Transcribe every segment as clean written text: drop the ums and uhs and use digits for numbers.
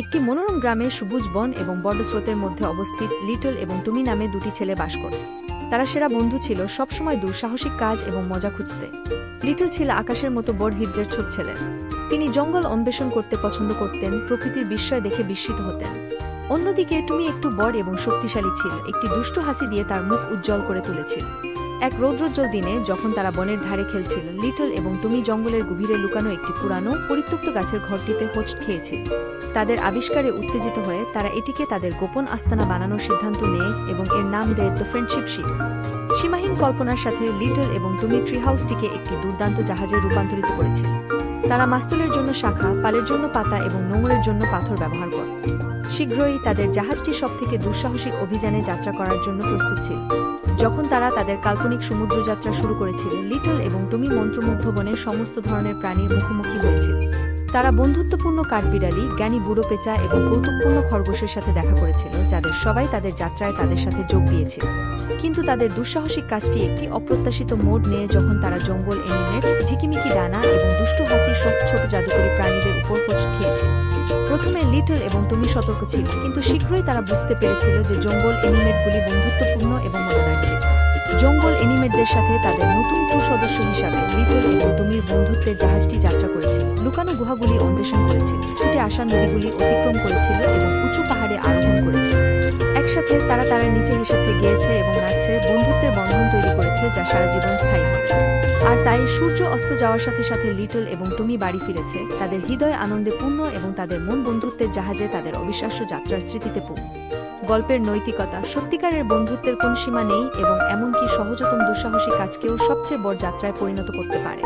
একটি মনোরম গ্রামে সবুজ বন এবং বড় স্রোতের মধ্যে অবস্থিত লিটল এবং টমি নামে দুটি ছেলে বাস করে। তারা সেরা বন্ধু ছিল, সবসময় দুঃসাহসিক কাজ এবং মজা খুঁজতে। লিটল ছিল আকাশের মতো বড় হিজ্জের ছোট ছেলে। তিনি জঙ্গল অন্বেষণ করতে পছন্দ করতেন, প্রকৃতির বিস্ময় দেখে বিস্মিত হতেন। অন্যদিকে টমি একটু বড় এবং শক্তিশালী ছিল, একটি দুষ্ট হাসি দিয়ে তার মুখ উজ্জ্বল করে তুলেছিল। এক রৌদ্রোজ্জ্বল দিনে যখন তারা বনের ধারে খেলছিল, লিটল এবং টমি জঙ্গলের গভীরে লুকানো একটি পুরানো পরিত্যক্ত গাছের ঘরটিতে হোঁচট খেয়েছিল। তাদের আবিষ্কারে উত্তেজিত হয়ে তারা এটিকে তাদের গোপন আস্তানা বানানোর সিদ্ধান্ত নেয় এবং এর নাম দেয় দ্য ফ্রেন্ডশিপ শিপ। সীমাহীন কল্পনার সাথে লিটল এবং টমি ট্রি হাউসটিকে একটি দুর্দান্ত জাহাজে রূপান্তরিত করেছিল। তারা মাস্তুলের জন্য শাখা, পালের জন্য পাতা এবং নোঙরের জন্য পাথর ব্যবহার করে। শীঘ্রই তাদের জাহাজটি সবথেকে দুঃসাহসিক অভিযানে যাত্রা করার জন্য প্রস্তুত ছিল। যখন তারা তাদের কাল্পনিক সমুদ্রযাত্রা শুরু করেছিল, লিটল এবং টমি মন্ত্রমুগ্ধ বনের সমস্ত ধরনের প্রাণীর মুখোমুখি হয়েছিল। তারা বন্ধুত্বপূর্ণ কাঠবিড়ালি, জ্ঞানী বুড়ো পেঁচা এবং কৌতুকপূর্ণ খরগোশের সাথে দেখা করেছিল, যাদের সবাই তাদের যাত্রায় তাদের সাথে যোগ দিয়েছিল। কিন্তু তাদের দুঃসাহসিক কাজটি একটি অপ্রত্যাশিত মোড় নেয় যখন তারা জঙ্গল এনিমেটস, ঝিকিমিকি ডানা এবং দুষ্টু হাসি সব ছোট জাদুকরী প্রাণীদের উপর হোঁচট খেয়েছিল। প্রথমে লিটল এবং টমি সতর্ক ছিল, কিন্তু শীঘ্রই তারা বুঝতে পেরেছিল যে জঙ্গল এনিমেটগুলি বন্ধুত্বপূর্ণ এবং মজাদার ছিল। জঙ্গল এনিমেটদের সাথে তাদের নতুন সদস্য হিসাবে লিটল এবং টমির বন্ধুত্বের জাহাজটি যাত্রা করেছিল, লুকানো গুহাগুলি অন্বেষণ করেছিল, ছুটে আসা নদীগুলি অতিক্রম করেছিল এবং উঁচু পাহাড়ে আরোহণ করেছিল। একসাথে তারা নিচে হেসেছে, গেয়েছে এবং নাচছে, বন্ধুত্বের বন্ধন তৈরি করেছে যা সারা জীবন স্থায়ী হবে। আর তাই সূর্য অস্ত যাওয়ার সাথে সাথে লিটল এবং টমি বাড়ি ফিরেছে, তাদের হৃদয় আনন্দে পূর্ণ এবং তাদের মন বন্ধুত্বের জাহাজে তাদের অবিশ্বাস্য যাত্রার স্মৃতিতে পূর্ণ। গল্পের নৈতিকতা: সত্যিকারের বন্ধুত্বের কোন সীমা নেই এবং এমনকি সহজতম দুঃসাহসী কাজকেও সবচেয়ে বড় যাত্রায় পরিণত করতে পারে।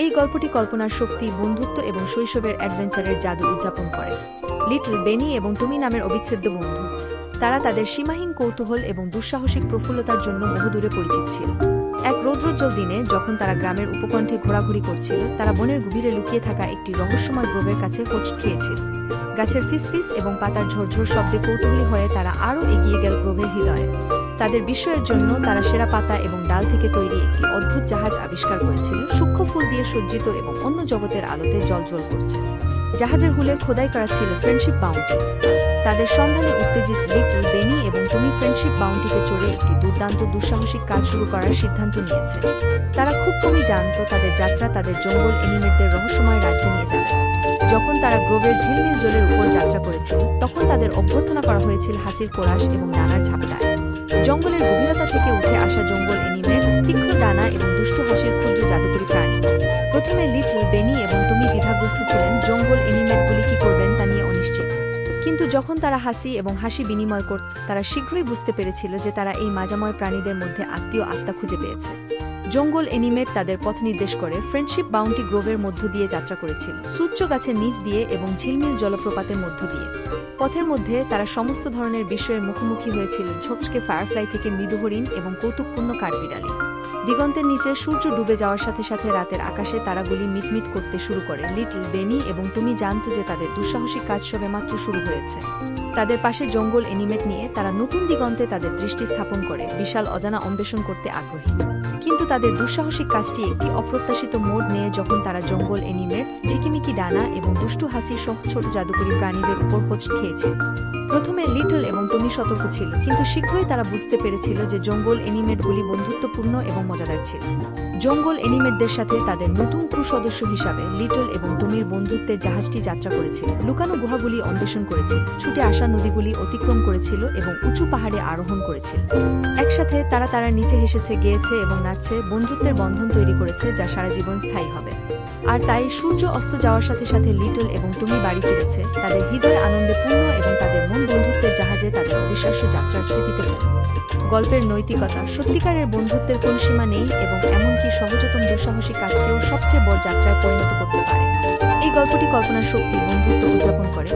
এই গল্পটি কল্পনার শক্তি, বন্ধুত্ব এবং শৈশবের অ্যাডভেঞ্চারের জাদু উদযাপন করে। লিটল, বেনি এবং টমি নামের অবিচ্ছেদ্য বন্ধু। তারা তাদের সীমাহীন কৌতূহল এবং দুঃসাহসিক প্রফুল্লতার জন্য বহুদূরে পরিচিত ছিল। এক রৌদ্রোজ্জ্বল দিনে যখন তারা গ্রামের উপকণ্ঠে ঘোরাঘুরি করছিল, তারা বনের গভীরে লুকিয়ে থাকা একটি রহস্যময় গ্রোভের কাছে হোঁচট খেয়েছিল। গাছের ফিসফিস এবং পাতার ঝরঝর শব্দে কৌতূহলী হয়ে তারা আরও এগিয়ে গেল গ্রোভের হৃদয়ে। তাদের বিস্ময়ের জন্য তারা সেরা পাতা এবং ডাল থেকে তৈরি একটি অদ্ভুত জাহাজ আবিষ্কার করেছিল, সূক্ষ্ম ফুল দিয়ে সজ্জিত এবং অন্য জগতের আলোতে জ্বলজ্বল করছে। জাহাজের হুলে খোদাই করা ছিল ফ্রেন্ডশিপ বাউন্টি। তাদের সন্ধানে উত্তেজিত লিটল, বেনি এবং টমি ফ্রেন্ডশিপ বাউন্টিতে চড়ে একটি দুর্দান্ত দুঃসাহসিক কাজ শুরু করার সিদ্ধান্ত নিয়েছে। তারা খুব কমই জানত তাদের যাত্রা তাদের জঙ্গল এনিমেটদের রহস্যময় রাজ্যে নিয়ে যাবে। যখন তারা গ্রোভের ঝিলমিল জলের উপর যাত্রা করেছিল, তখন তাদের অভ্যর্থনা করা হয়েছিল হাসির কোরাস এবং ডানার ঝাপটায়। জঙ্গলের গভীরতা থেকে উঠে আসা জঙ্গল এনিমেটস, তীক্ষ্ণ ডানা এবং দুষ্টু হাসির ক্ষুদ্র জাদুকরী প্রাণী। প্রথমে লিটল, বেনি এবং টমি দ্বিধাগ্রস্ত ছিলেন, জঙ্গল এনিমেটগুলি কি করবেন তা নিয়ে অনিশ্চিত। কিন্তু যখন তারা হাসি এবং হাসি বিনিময় করত, তারা শীঘ্রই বুঝতে পেরেছিল যে তারা এই মাজাময় প্রাণীদের মধ্যে আত্মীয় আত্মা খুঁজে পেয়েছে। জঙ্গল এনিমেট তাদের পথ নির্দেশ করে ফ্রেন্ডশিপ বাউন্টি গ্রোভের মধ্য দিয়ে যাত্রা করেছিল, সূচ্য গাছের নিচ দিয়ে এবং ঝিলমিল জলপ্রপাতের মধ্য দিয়ে। পথের মধ্যে তারা সমস্ত ধরনের বিষয়ের মুখোমুখি হয়েছিল, ঝকঝকে ফায়ারফ্লাই থেকে মৃদু হরিণ এবং কৌতুকপূর্ণ কাঠবিড়ালি। দিগন্তের নিচে সূর্য ডুবে যাওয়ার সাথে সাথে রাতের আকাশে তারাগুলি মিটমিট করতে শুরু করে। লিটল, বেনি এবং টমি জানত যে তাদের দুঃসাহসিক কাজ সবেমাত্র শুরু হয়েছে। তাদের পাশে জঙ্গল এনিমেট নিয়ে তারা নতুন দিগন্তে তাদের দৃষ্টি স্থাপন করে, বিশাল অজানা অন্বেষণ করতে আগ্রহী। কিন্তু তাদের দুঃসাহসিক কাজটি একটি অপ্রত্যাশিত মোড় নেয় যখন তারা জঙ্গল এনিমেটস, ঝিকিমিকি ডানা এবং দুষ্টু হাসি সহ ছোট জাদুকরী প্রাণীদের উপর হোঁচট খেয়েছিল। প্রথমে লিটল এবং টমি সতর্ক ছিল, কিন্তু শীঘ্রই তারা বুঝতে পেরেছিল যে জঙ্গল এনিমেটগুলি বন্ধুত্বপূর্ণ এবং মজাদার ছিল। জঙ্গল এনিমেটদের সাথে তাদের নতুন সদস্য হিসাবে লিটল এবং টমির বন্ধুত্বের জাহাজটি যাত্রা করেছিল, লুকানো গুহাগুলি অন্বেষণ করেছিল, ছুটে আসা নদীগুলি অতিক্রম করেছিল এবং উঁচু পাহাড়ে আরোহণ করেছিল। একসাথে তারা নিচে হেসেছে, গেয়েছে এবং নাচছে, বন্ধুত্বের বন্ধন তৈরি করেছে যা সারা জীবন স্থায়ী হবে। আর তাই সূর্য অস্ত যাওয়ার সাথে সাথে লিটল এবং টমি বাড়ি ফিরেছে, তাদের হৃদয় আনন্দে পূর্ণ এবং তাদের মন বন্ধুত্বের জাহাজে তাদের অবিশ্বাস্য যাত্রার স্মৃতিতে পূর্ণ। গল্পের নৈতিকতা: সত্যিকারের বন্ধুত্বের কোন সীমা নেই এবং এমনকি সহজতম দুঃসাহসী কাজকেও সবচেয়ে বড় যাত্রায় পরিণত করতে পারে। এই গল্পটি কল্পনার শক্তি, বন্ধুত্ব উদযাপন করে।